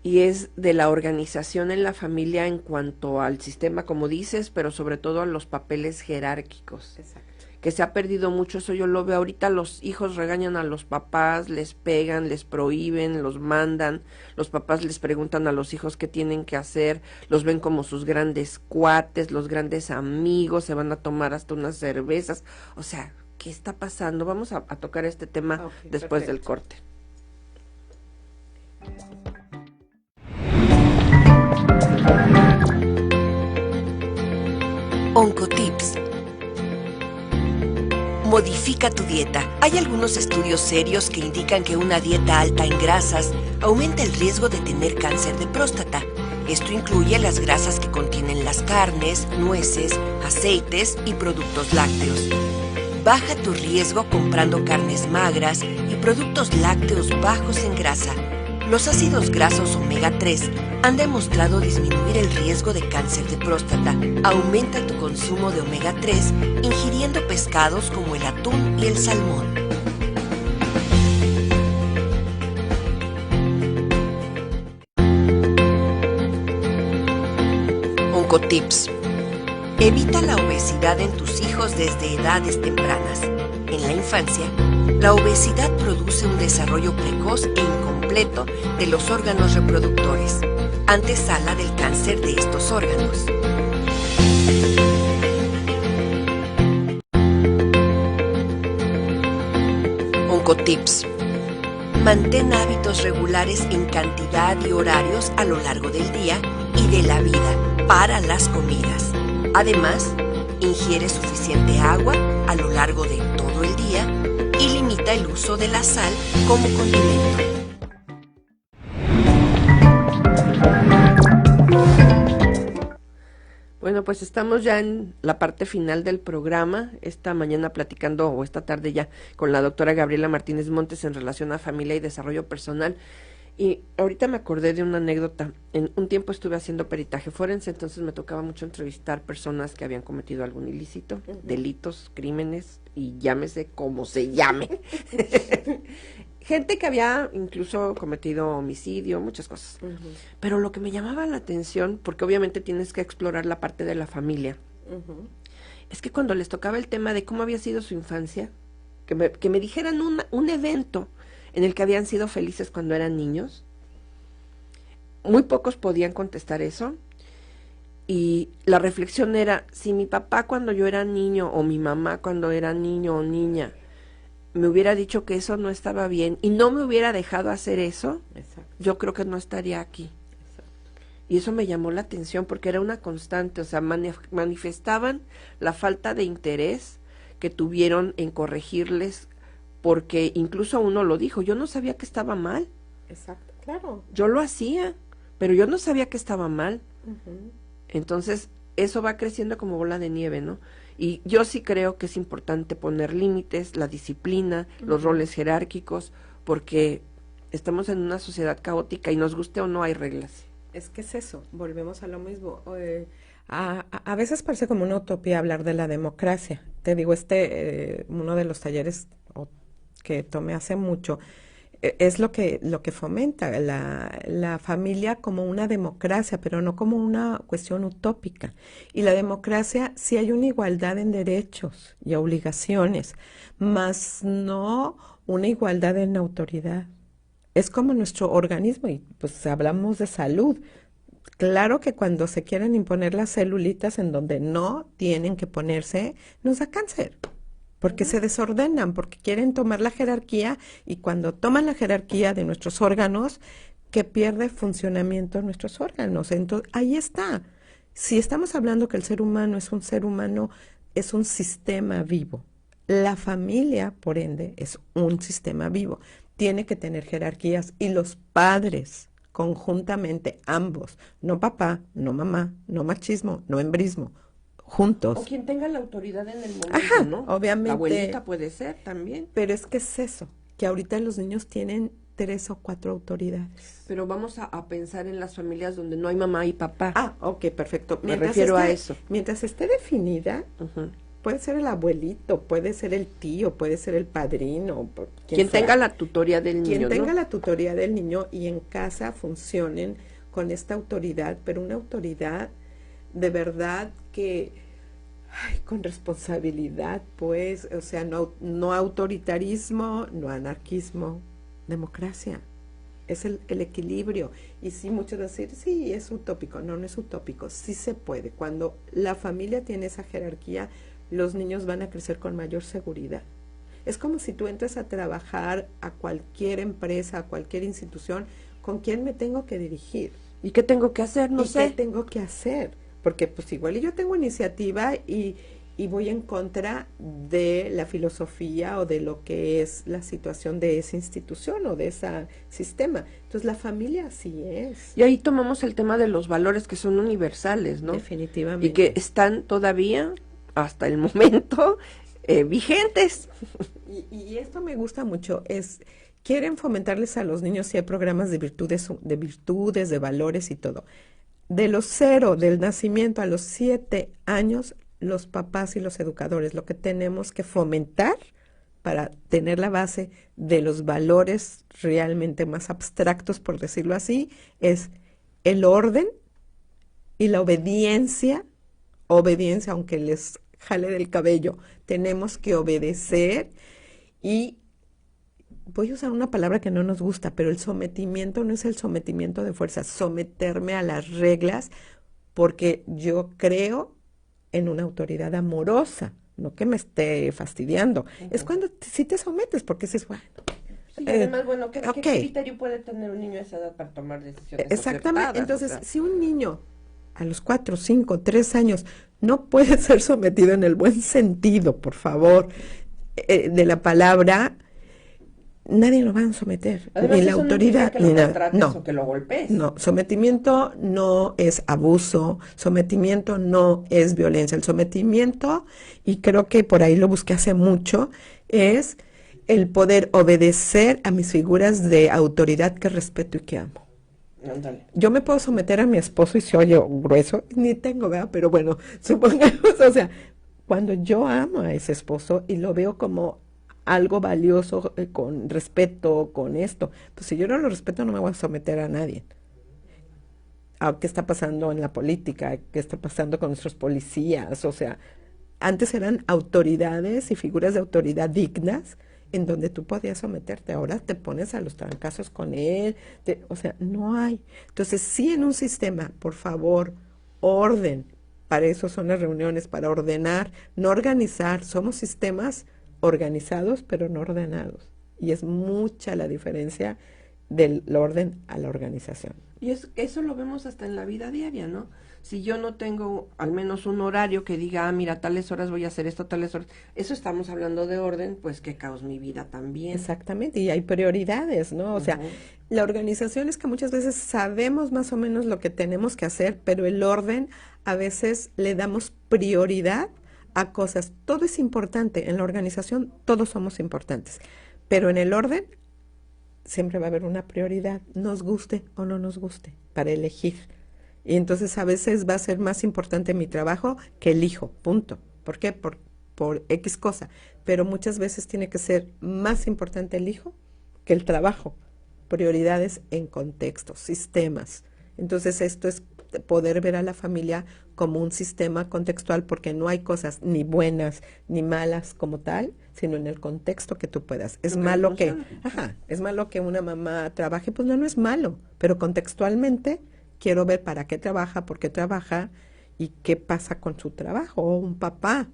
y es de la organización en la familia en cuanto al sistema, como dices, pero sobre todo a los papeles jerárquicos. Exacto. Que se ha perdido mucho, eso yo lo veo ahorita, los hijos regañan a los papás, les pegan, les prohíben, los mandan, los papás les preguntan a los hijos qué tienen que hacer, los ven como sus grandes cuates, los grandes amigos, se van a tomar hasta unas cervezas, o sea, ¿qué está pasando? Vamos a tocar este tema después del corte. Oncotips. Modifica tu dieta. Hay algunos estudios serios que indican que una dieta alta en grasas aumenta el riesgo de tener cáncer de próstata. Esto incluye las grasas que contienen las carnes, nueces, aceites y productos lácteos. Baja tu riesgo comprando carnes magras y productos lácteos bajos en grasa. Los ácidos grasos omega 3 han demostrado disminuir el riesgo de cáncer de próstata. Aumenta tu consumo de omega 3 ingiriendo pescados como el atún y el salmón. Oncotips. Evita la obesidad en tus hijos desde edades tempranas. En la infancia, la obesidad produce un desarrollo precoz e incompleto de los órganos reproductores, antesala del cáncer de estos órganos. Oncotips. Mantén hábitos regulares en cantidad y horarios a lo largo del día y de la vida para las comidas. Además, ingiere suficiente agua a lo largo de todo el día y limita el uso de la sal como condimento. Bueno, pues estamos ya en la parte final del programa, esta mañana platicando, o esta tarde ya, con la doctora Gabriela Martínez Montes en relación a familia y desarrollo personal. Y ahorita me acordé de una anécdota. En un tiempo estuve haciendo peritaje forense, entonces me tocaba mucho entrevistar personas que habían cometido algún ilícito, delitos, crímenes, y llámese como se llame. Gente que había incluso cometido homicidio, muchas cosas. Pero lo que me llamaba la atención, porque obviamente tienes que explorar la parte de la familia, es que cuando les tocaba el tema de cómo había sido su infancia, que me dijeran un evento en el que habían sido felices cuando eran niños, muy pocos podían contestar eso. Y la reflexión era, si mi papá cuando yo era niño, o mi mamá cuando era niño o niña, me hubiera dicho que eso no estaba bien y no me hubiera dejado hacer eso, yo creo que no estaría aquí. Y eso me llamó la atención porque era una constante, o sea, manifestaban la falta de interés que tuvieron en corregirles, porque incluso uno lo dijo, yo no sabía que estaba mal. Exacto, claro. Yo lo hacía, pero yo no sabía que estaba mal. Entonces, eso va creciendo como bola de nieve, ¿no? Y yo sí creo que es importante poner límites, la disciplina, los roles jerárquicos, porque estamos en una sociedad caótica y nos guste o no hay reglas. Es que es eso, volvemos a lo mismo. A veces parece como una utopía hablar de la democracia. Te digo, uno de los talleres que tomé hace mucho, es lo que fomenta la familia como una democracia, pero no como una cuestión utópica. Y la democracia, sí hay una igualdad en derechos y obligaciones, más no una igualdad en autoridad. Es como nuestro organismo, y pues hablamos de salud. Claro que cuando se quieren imponer las celulitas en donde no tienen que ponerse, nos da cáncer. Porque se desordenan, porque quieren tomar la jerarquía, y cuando toman la jerarquía de nuestros órganos, que pierde funcionamiento nuestros órganos. Entonces, ahí está. Si estamos hablando que el ser humano es un ser humano, es un sistema vivo. La familia, por ende, es un sistema vivo. Tiene que tener jerarquías, y los padres, conjuntamente, ambos, no papá, no mamá, no machismo, no hembrismo, juntos. O quien tenga la autoridad en el momento, Ajá, ¿no? obviamente. La abuelita puede ser también. Pero es que es eso, que ahorita los niños tienen 3 o 4 autoridades. Pero vamos a pensar en las familias donde no hay mamá y papá. Ah, ok, perfecto. Me refiero a eso. Mientras esté definida, puede ser el abuelito, puede ser el tío, puede ser el padrino. Quien tenga la tutoría del niño, Quien tenga ¿no? la tutoría del niño, y en casa funcionen con esta autoridad, pero una autoridad de verdad que, con responsabilidad, pues, o sea, no autoritarismo, no anarquismo, democracia. Es el equilibrio. Y sí, muchos decir, sí, es utópico. No, no es utópico. Sí se puede. Cuando la familia tiene esa jerarquía, los niños van a crecer con mayor seguridad. Es como si tú entras a trabajar a cualquier empresa, a cualquier institución, ¿con quién me tengo que dirigir? ¿Y qué tengo que hacer? No sé. ¿Qué tengo que hacer? Porque pues igual yo tengo iniciativa y voy en contra de la filosofía o de lo que es la situación de esa institución o de ese sistema. Entonces la familia así es. Y ahí tomamos el tema de los valores que son universales, ¿no? Definitivamente. Y que están todavía, hasta el momento, vigentes. Y esto me gusta mucho, quieren fomentarles a los niños, si hay programas de virtudes, de valores y todo. De los 0, del nacimiento a los 7 años, los papás y los educadores, lo que tenemos que fomentar para tener la base de los valores realmente más abstractos, por decirlo así, es el orden y la obediencia obediencia, aunque les jale del cabello, tenemos que obedecer y voy a usar una palabra que no nos gusta, pero el sometimiento no es el sometimiento de fuerza, someterme a las reglas porque yo creo en una autoridad amorosa, no que me esté fastidiando. Es cuando sí te sometes porque dices, bueno. Sí, además, bueno, ¿qué ok. criterio puede tener un niño a esa edad para tomar decisiones Exactamente. acertadas? Entonces, O sea, si un niño a los 4, 5, 3 años no puede ser sometido en el buen sentido, por favor, de la palabra, nadie lo va a someter, además, ni la eso no autoridad, implica que ni lo nada. maltrates No, o que lo golpees. no, sometimiento no es abuso, sometimiento no es violencia. El sometimiento, y creo que por ahí lo busqué hace mucho, es el poder obedecer a mis figuras de autoridad que respeto y que amo. Ándale. Yo me puedo someter a mi esposo y se oye grueso, ni tengo, ¿verdad? Pero bueno, supongamos, o sea, cuando yo amo a ese esposo y lo veo como algo valioso, con respeto, con esto, pues si yo no lo respeto no me voy a someter a nadie. A qué está pasando en la política, qué está pasando con nuestros policías, o sea, antes eran autoridades y figuras de autoridad dignas en donde tú podías someterte, ahora te pones a los trancazos con él, o sea, no hay. Entonces, sí, en un sistema, por favor, orden, para eso son las reuniones, para ordenar, no organizar, somos sistemas organizados pero no ordenados, y es mucha la diferencia del orden a la organización. Y eso lo vemos hasta en la vida diaria, ¿no? Si yo no tengo al menos un horario que diga, mira, tales horas voy a hacer esto, tales horas, eso estamos hablando de orden, pues que caos mi vida también. Exactamente, y hay prioridades, ¿no? O sea, la organización es que muchas veces sabemos más o menos lo que tenemos que hacer, pero el orden a veces le damos prioridad a cosas. Todo es importante, en la organización todos somos importantes, pero en el orden siempre va a haber una prioridad, nos guste o no nos guste, para elegir. Y entonces a veces va a ser más importante mi trabajo que el hijo, punto. ¿Por qué? Por X cosa. Pero muchas veces tiene que ser más importante el hijo que el trabajo. Prioridades en contextos, sistemas. Entonces esto es poder ver a la familia como un sistema contextual, porque no hay cosas ni buenas ni malas como tal, sino en el contexto que tú puedas. Es malo que, es malo que una mamá trabaje, pues no es malo, pero contextualmente quiero ver para qué trabaja, por qué trabaja y qué pasa con su trabajo. O un papá,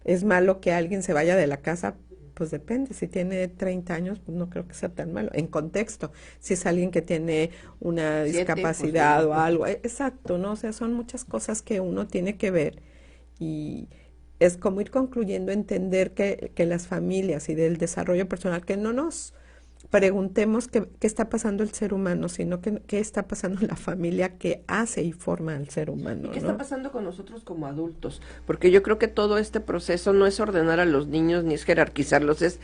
es malo que alguien se vaya de la casa, pues depende, si tiene 30 años, pues no creo que sea tan malo, en contexto, si es alguien que tiene una discapacidad o algo, exacto, ¿no? O sea, son muchas cosas que uno tiene que ver y es como ir concluyendo, entender que las familias y del desarrollo personal, que no nos preguntemos qué está pasando el ser humano, sino qué está pasando en la familia que hace y forma al ser humano. ¿Y qué ¿no? está pasando con nosotros como adultos? Porque yo creo que todo este proceso no es ordenar a los niños ni es jerarquizarlos, es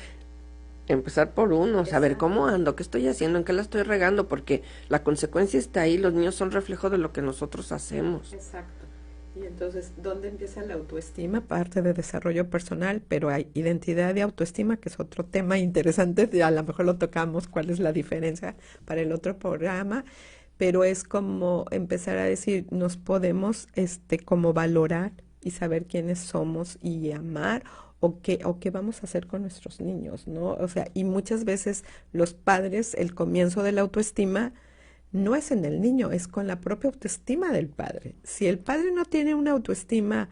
empezar por uno, saber cómo ando, qué estoy haciendo, en qué la estoy regando, porque la consecuencia está ahí, los niños son reflejo de lo que nosotros hacemos. Exacto. Y entonces, ¿dónde empieza la autoestima? Parte de desarrollo personal, pero hay identidad y autoestima, que es otro tema interesante, a lo mejor lo tocamos, cuál es la diferencia para el otro programa, pero es como empezar a decir, nos podemos como valorar y saber quiénes somos y amar, o qué vamos a hacer con nuestros niños, ¿no? O sea, y muchas veces los padres, el comienzo de la autoestima no es en el niño, es con la propia autoestima del padre. Si el padre no tiene una autoestima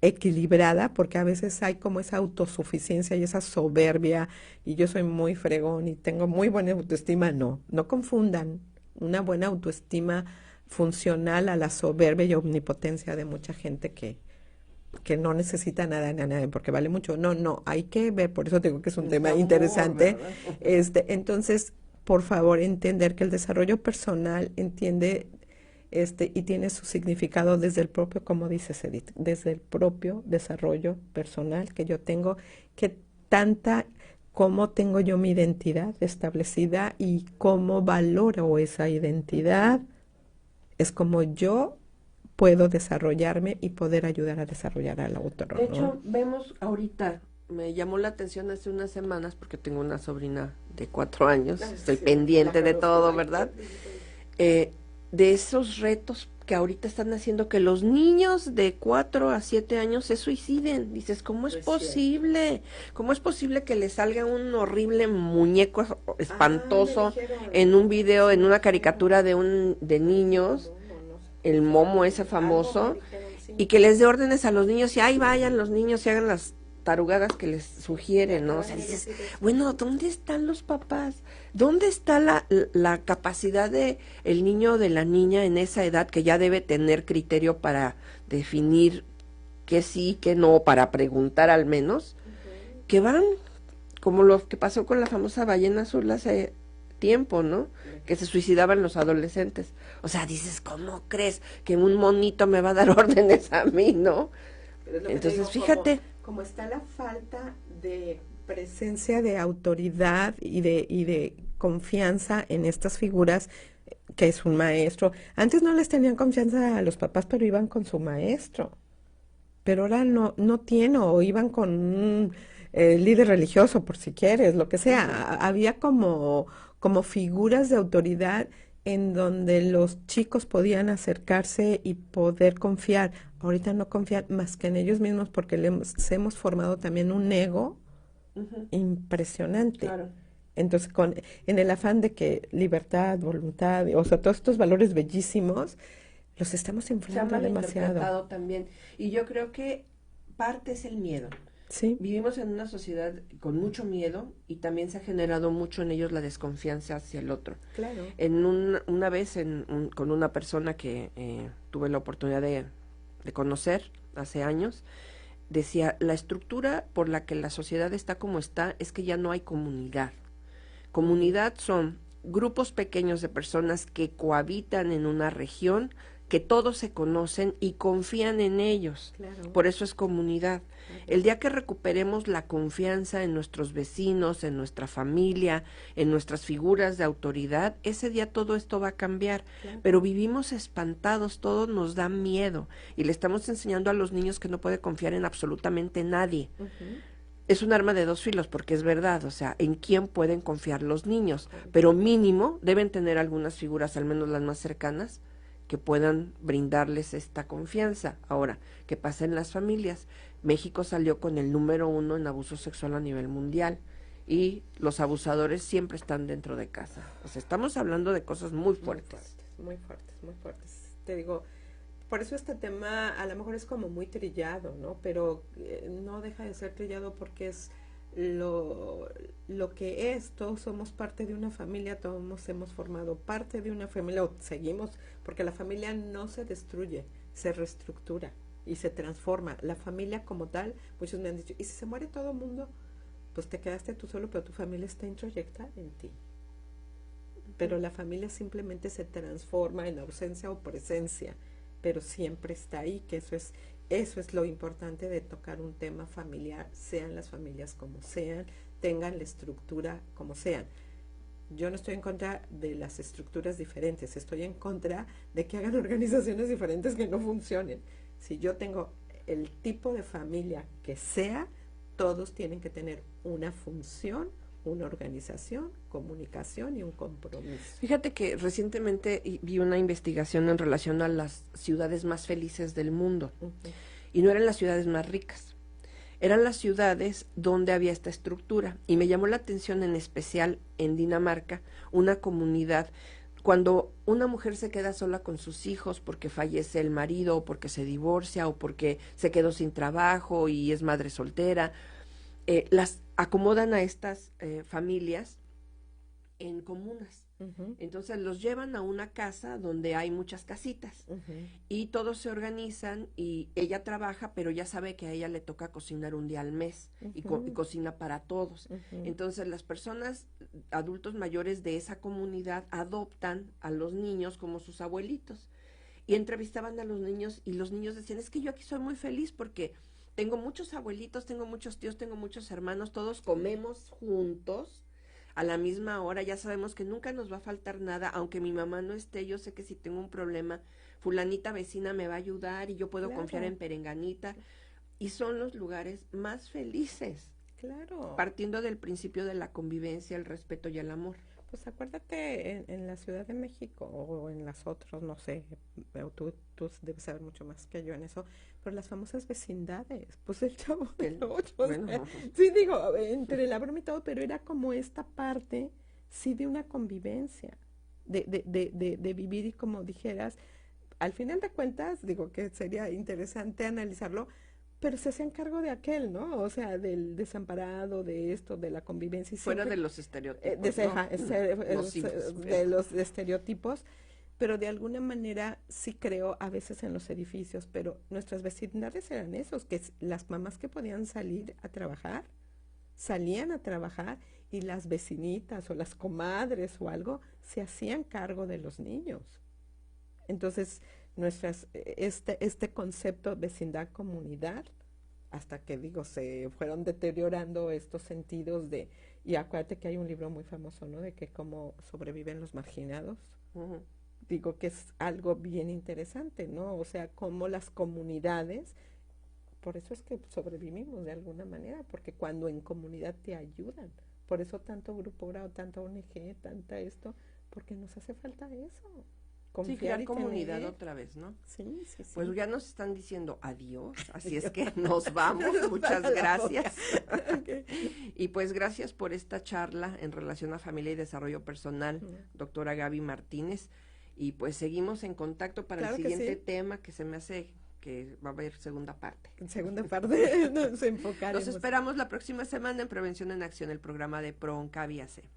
equilibrada, porque a veces hay como esa autosuficiencia y esa soberbia, y yo soy muy fregón y tengo muy buena autoestima, no confundan una buena autoestima funcional a la soberbia y omnipotencia de mucha gente que no necesita nada a nadie porque vale mucho. No, hay que ver, por eso digo que es un tema interesante. Entonces, por favor, entender que el desarrollo personal entiende y tiene su significado desde el propio, como dice Edith, desde el propio desarrollo personal que yo tengo, cómo tengo yo mi identidad establecida y cómo valoro esa identidad, es como yo puedo desarrollarme y poder ayudar a desarrollar al otro. De hecho, vemos ahorita, me llamó la atención hace unas semanas, porque tengo una sobrina de 4 años, estoy pendiente de todo, ¿verdad? De esos retos que ahorita están haciendo que los niños de 4 a 7 años se suiciden. Dices, ¿cómo es posible? ¿Cómo es posible que le salga un horrible muñeco espantoso en un video, en una caricatura de niños, el momo ese famoso, y que les dé órdenes a los niños y ahí vayan los niños y hagan las tarugadas que les sugieren, ¿no? O sea, dices, bueno, ¿dónde están los papás? ¿Dónde está la capacidad de el niño o de la niña en esa edad que ya debe tener criterio para definir qué sí, qué no, para preguntar al menos, que van, como lo que pasó con la famosa ballena azul hace tiempo, ¿no? Que se suicidaban los adolescentes. O sea, dices, ¿cómo crees que un monito me va a dar órdenes a mí, no? Entonces, fíjate. Como está la falta de presencia de autoridad y de confianza en estas figuras, que es un maestro. Antes no les tenían confianza a los papás, pero iban con su maestro. Pero ahora no tiene, o iban con un líder religioso, por si quieres, lo que sea. Había como figuras de autoridad en donde los chicos podían acercarse y poder confiar. Ahorita no confían más que en ellos mismos porque hemos formado también un ego impresionante. Claro. Entonces, en el afán de que libertad, voluntad, o sea, todos estos valores bellísimos, los estamos inflando demasiado. También. Y yo creo que parte es el miedo. Sí. Vivimos en una sociedad con mucho miedo y también se ha generado mucho en ellos la desconfianza hacia el otro. Claro. Una vez con una persona que tuve la oportunidad de conocer hace años, decía, la estructura por la que la sociedad está como está es que ya no hay comunidad. Comunidad son grupos pequeños de personas que cohabitan en una región, que todos se conocen y confían en ellos. Claro. Por eso es comunidad. El día que recuperemos la confianza en nuestros vecinos, en nuestra familia, en nuestras figuras de autoridad, ese día todo esto va a cambiar. Claro. Pero vivimos espantados, todo nos da miedo y le estamos enseñando a los niños que no puede confiar en absolutamente nadie. Es un arma de dos filos porque es verdad, o sea, ¿en quién pueden confiar los niños? Pero mínimo deben tener algunas figuras, al menos las más cercanas, que puedan brindarles esta confianza. Ahora, ¿qué pasa en las familias? México salió con el número 1 en abuso sexual a nivel mundial y los abusadores siempre están dentro de casa. O sea, estamos hablando de cosas muy fuertes. Muy fuertes. Te digo, por eso este tema a lo mejor es como muy trillado, ¿no? Pero no deja de ser trillado porque es lo que es. Todos somos parte de una familia, todos hemos formado parte de una familia, o seguimos, porque la familia no se destruye, se reestructura y se transforma. La familia como tal, muchos me han dicho, ¿y si se muere todo el mundo? Pues te quedaste tú solo, pero tu familia está introyectada en ti. Pero la familia simplemente se transforma en ausencia o presencia, pero siempre está ahí, que eso es lo importante de tocar un tema familiar, sean las familias como sean, tengan la estructura como sean. Yo no estoy en contra de las estructuras diferentes, estoy en contra de que hagan organizaciones diferentes que no funcionen. Si yo tengo el tipo de familia que sea, todos tienen que tener una función, una organización, comunicación y un compromiso. Fíjate que recientemente vi una investigación en relación a las ciudades más felices del mundo. Y no eran las ciudades más ricas, eran las ciudades donde había esta estructura. Y me llamó la atención en especial en Dinamarca, una comunidad, cuando una mujer se queda sola con sus hijos porque fallece el marido o porque se divorcia o porque se quedó sin trabajo y es madre soltera, las acomodan a estas familias en comunas. Entonces los llevan a una casa donde hay muchas casitas y todos se organizan y ella trabaja, pero ya sabe que a ella le toca cocinar un día al mes y cocina para todos. Entonces las personas, adultos mayores de esa comunidad, adoptan a los niños como sus abuelitos y entrevistaban a los niños y los niños decían, es que yo aquí soy muy feliz porque tengo muchos abuelitos, tengo muchos tíos, tengo muchos hermanos, todos comemos juntos a la misma hora, ya sabemos que nunca nos va a faltar nada, aunque mi mamá no esté, yo sé que si tengo un problema, fulanita vecina me va a ayudar y yo puedo confiar en perenganita, y son los lugares más felices, partiendo del principio de la convivencia, el respeto y el amor. Pues acuérdate en la Ciudad de México o en las otras, no sé, pero tú debes saber mucho más que yo en eso, pero las famosas vecindades, pues el Chavo del Ocho, bueno. sí digo, entre la broma y todo, pero era como esta parte, sí, de una convivencia, de vivir y como dijeras, al final de cuentas, digo que sería interesante analizarlo, pero se hacían cargo de aquel, ¿no? O sea, del desamparado, de esto, de la convivencia. Y Fuera siempre, de los estereotipos, de los estereotipos, pero de alguna manera sí creo a veces en los edificios, pero nuestras vecindades eran esos, que las mamás que podían salir a trabajar, salían a trabajar y las vecinitas o las comadres o algo se hacían cargo de los niños. Entonces, este concepto vecindad, comunidad, hasta que digo, se fueron deteriorando estos sentidos y acuérdate que hay un libro muy famoso, ¿no? De que cómo sobreviven los marginados. Uh-huh. Digo que es algo bien interesante, ¿no? O sea, cómo las comunidades, por eso es que sobrevivimos de alguna manera, porque cuando en comunidad te ayudan, por eso tanto Grupo Bravo, tanta ONG, tanta esto, porque nos hace falta eso. Sí, crear comunidad otra vez, ¿no? Sí. Pues ya nos están diciendo adiós, así es que nos vamos, muchas gracias. Okay. Y pues gracias por esta charla en relación a familia y desarrollo personal, doctora Gaby Martínez, y pues seguimos en contacto para el siguiente tema, que se me hace que va a haber segunda parte. En segunda parte nos enfocaremos. Los esperamos la próxima semana en Prevención en Acción, el programa de PROONCAVIA C.